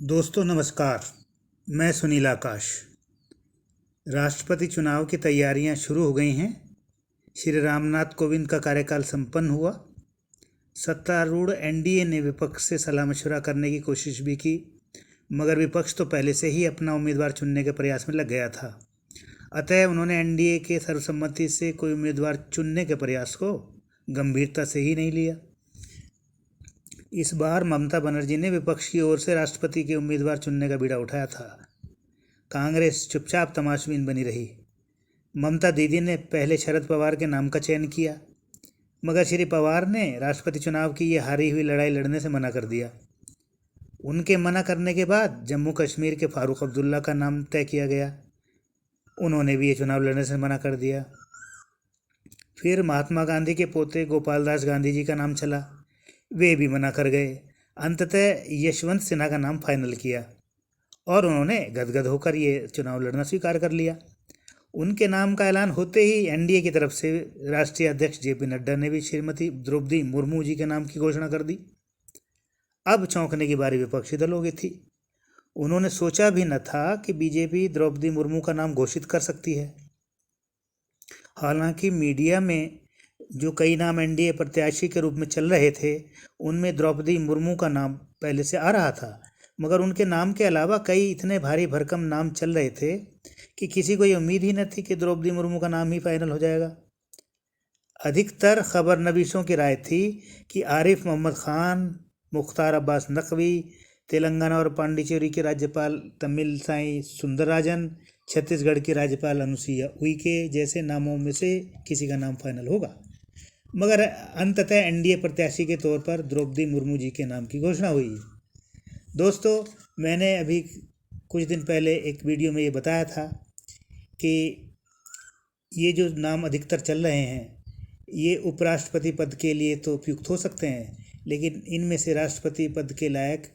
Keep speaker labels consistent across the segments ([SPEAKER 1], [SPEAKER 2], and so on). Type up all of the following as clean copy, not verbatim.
[SPEAKER 1] दोस्तों नमस्कार। मैं सुनील आकाश। राष्ट्रपति चुनाव की तैयारियां शुरू हो गई हैं। श्री रामनाथ कोविंद का कार्यकाल संपन्न हुआ। सत्तारूढ़ एनडीए ने विपक्ष से सलाह मशवरा करने की कोशिश भी की, मगर विपक्ष तो पहले से ही अपना उम्मीदवार चुनने के प्रयास में लग गया था। अतः उन्होंने एनडीए के सर्वसम्मति से कोई उम्मीदवार चुनने के प्रयास को गंभीरता से ही नहीं लिया। इस बार ममता बनर्जी ने विपक्ष की ओर से राष्ट्रपति के उम्मीदवार चुनने का बीड़ा उठाया था। कांग्रेस चुपचाप तमाशबीन बनी रही। ममता दीदी ने पहले शरद पवार के नाम का चयन किया, मगर श्री पवार ने राष्ट्रपति चुनाव की ये हारी हुई लड़ाई लड़ने से मना कर दिया। उनके मना करने के बाद जम्मू कश्मीर के फारूक अब्दुल्ला का नाम तय किया गया। उन्होंने भी ये चुनाव लड़ने से मना कर दिया। फिर महात्मा गांधी के पोते गोपाल दास गांधी जी का नाम चला, वे भी मना कर गए। अंततः यशवंत सिन्हा का नाम फाइनल किया और उन्होंने गदगद होकर ये चुनाव लड़ना स्वीकार कर लिया। उनके नाम का ऐलान होते ही एनडीए की तरफ से राष्ट्रीय अध्यक्ष जेपी नड्डा ने भी श्रीमती द्रौपदी मुर्मू जी के नाम की घोषणा कर दी। अब चौंकने की बारी विपक्षी दलों की थी। उन्होंने सोचा भी न था कि बीजेपी द्रौपदी मुर्मू का नाम घोषित कर सकती है। हालांकि मीडिया में जो कई नाम एनडीए प्रत्याशी के रूप में चल रहे थे, उनमें द्रौपदी मुर्मू का नाम पहले से आ रहा था, मगर उनके नाम के अलावा कई इतने भारी भरकम नाम चल रहे थे कि किसी को ये उम्मीद ही न थी कि द्रौपदी मुर्मू का नाम ही फाइनल हो जाएगा। अधिकतर खबरनवीशों की राय थी कि आरिफ मोहम्मद खान, मुख्तार अब्बास नकवी, तेलंगाना और पांडिचेरी के राज्यपाल तमिलसाई सुंदरराजन, छत्तीसगढ़ की राज्यपाल अनुसुईया उइके जैसे नामों में से किसी का नाम फाइनल होगा। मगर अंततः एनडीए प्रत्याशी के तौर पर द्रौपदी मुर्मू जी के नाम की घोषणा हुई। दोस्तों, मैंने अभी कुछ दिन पहले एक वीडियो में ये बताया था कि ये जो नाम अधिकतर चल रहे हैं, ये उपराष्ट्रपति पद के लिए तो उपयुक्त हो सकते हैं, लेकिन इनमें से राष्ट्रपति पद के लायक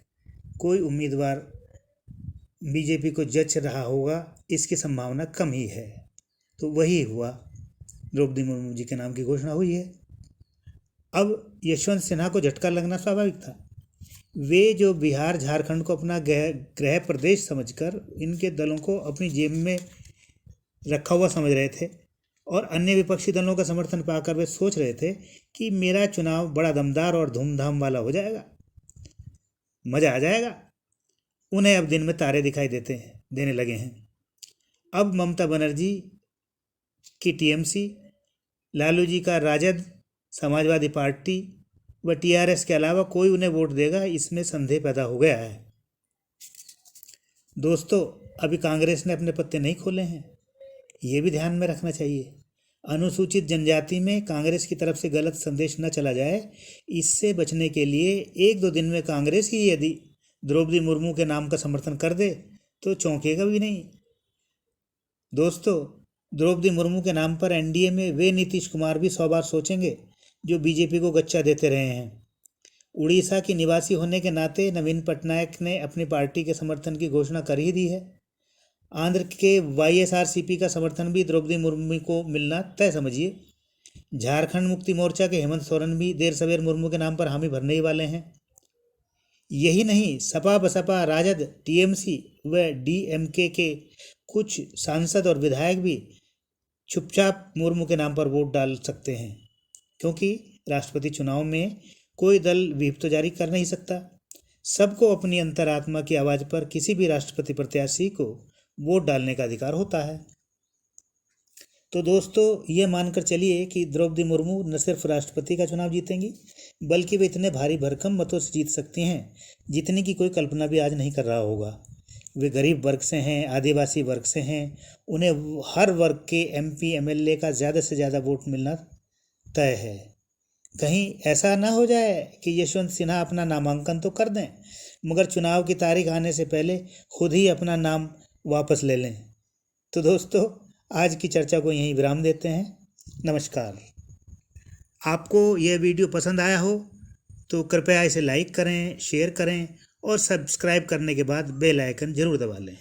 [SPEAKER 1] कोई उम्मीदवार बीजेपी को जच रहा होगा, इसकी संभावना कम ही है। तो वही हुआ, द्रौपदी मुर्मू जी के नाम की घोषणा हुई है। अब यशवंत सिन्हा को झटका लगना स्वाभाविक था। वे जो बिहार झारखंड को अपना गृह प्रदेश समझकर इनके दलों को अपनी जेब में रखा हुआ समझ रहे थे और अन्य विपक्षी दलों का समर्थन पाकर वे सोच रहे थे कि मेरा चुनाव बड़ा दमदार और धूमधाम वाला हो जाएगा, मज़ा आ जाएगा। उन्हें अब दिन में तारे दिखाई देने लगे हैं। अब ममता बनर्जी की टीएमसी, लालू जी का राजद, समाजवादी पार्टी व टीआरएस के अलावा कोई उन्हें वोट देगा, इसमें संदेह पैदा हो गया है। दोस्तों, अभी कांग्रेस ने अपने पत्ते नहीं खोले हैं, ये भी ध्यान में रखना चाहिए। अनुसूचित जनजाति में कांग्रेस की तरफ से गलत संदेश न चला जाए, इससे बचने के लिए 1-2 दिन में कांग्रेस ही यदि द्रौपदी मुर्मू के नाम का समर्थन कर दे तो चौंकेगा भी नहीं। दोस्तों, द्रौपदी मुर्मू के नाम पर एनडीए में वे नीतीश कुमार भी 100 बार सोचेंगे जो बीजेपी को गच्चा देते रहे हैं। उड़ीसा की निवासी होने के नाते नवीन पटनायक ने अपनी पार्टी के समर्थन की घोषणा कर ही दी है। आंध्र के वाईएसआरसीपी का समर्थन भी द्रौपदी मुर्मू को मिलना तय समझिए। झारखंड मुक्ति मोर्चा के हेमंत सोरेन भी देर सवेर मुर्मू के नाम पर हामी भरने ही वाले हैं। यही नहीं, सपा बसपा राजद टीएमसी व डीएमके के कुछ सांसद और विधायक भी चुपचाप मुर्मू के नाम पर वोट डाल सकते हैं, क्योंकि राष्ट्रपति चुनाव में कोई दल व्हिप तो जारी कर नहीं सकता। सबको अपनी अंतरात्मा की आवाज़ पर किसी भी राष्ट्रपति प्रत्याशी को वोट डालने का अधिकार होता है। तो दोस्तों, ये मानकर चलिए कि द्रौपदी मुर्मू न सिर्फ राष्ट्रपति का चुनाव जीतेंगी, बल्कि वे इतने भारी भरकम मतों से जीत सकती हैं जितनी की कोई कल्पना भी आज नहीं कर रहा होगा। वे गरीब वर्ग से हैं, आदिवासी वर्ग से हैं, उन्हें हर वर्ग के एमपी एमएलए का ज़्यादा से ज़्यादा वोट मिलना तय है। कहीं ऐसा ना हो जाए कि यशवंत सिन्हा अपना नामांकन तो कर दें, मगर चुनाव की तारीख आने से पहले खुद ही अपना नाम वापस ले लें। तो दोस्तों, आज की चर्चा को यहीं विराम देते हैं। नमस्कार। आपको यह वीडियो पसंद आया हो तो कृपया इसे लाइक करें, शेयर करें और सब्सक्राइब करने के बाद बेल आइकन ज़रूर दबा लें।